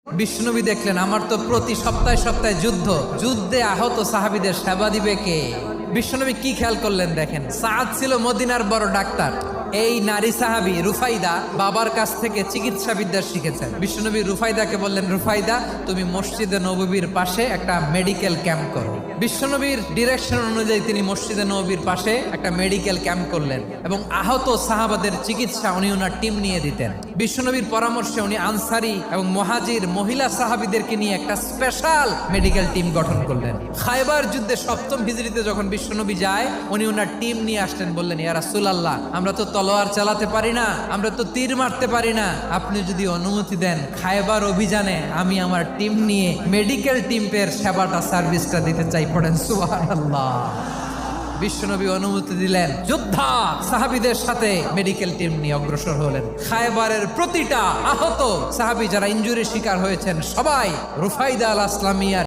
বিষ্ণুনবী দেখলেন আমার তো প্রতি সপ্তাহে সপ্তাহে যুদ্ধে আহত সাহাবীদের সেবা দিবে কে? বিষ্ণুনবী কি খেয়াল করলেন দেখেন, সাদ ছিল মদিনার বড় ডাক্তার। এই নারী সাহাবী রুফাইদা বাবার কাছ থেকে চিকিৎসা বিদ্যা শিখেছেন। বিষ্ণুনবী রুফাইদাকে বললেন, রুফাইদা তুমি মসজিদে নববীর পাশে একটা মেডিকেল ক্যাম্প করো। বিষ্ণুনবীর ডিরেকশন অনুযায়ী তিনি মসজিদে নববীর পাশে একটা মেডিকেল ক্যাম্প করলেন এবং আহত সাহাবাদের চিকিৎসা উনি ওনার টিম নিয়ে দিতেন। বিষ্ণুনবীর পরামর্শে উনি আনসারি এবং মুহাজির মহিলা সাহাবীদেরকে নিয়ে একটা স্পেশাল মেডিকেল টিম গঠন করলেন। খায়বার যুদ্ধে 7ম হিজরিতে যখন বিষ্ণুনবী যায়, উনি ওনার টিম নিয়ে আসলেন, বললেন, ইয়া রাসূলুল্লাহ, আমরা তো তলোয়ার চালাতে পারি না, আমরা তো তীর মারতে পারি না, আপনি যদি অনুমতি দেন খায়বার অভিযানে আমি আমার টিম নিয়ে মেডিকেল টিমের সেবাটা সার্ভিসটা দিতে চাই। পড়েন সুবহানাল্লাহ। বিশ্বনবী অনুমতি দিলেন, যোদ্ধা সাহাবীদের সাথে মেডিকেল টিম নিয়ে অগ্রসর হলেন। খায়বারের প্রতিটা আহত সাহাবী যারা ইনজুরি শিকার হয়েছেন সবাই রুফাইদা আল আসলামিয়ার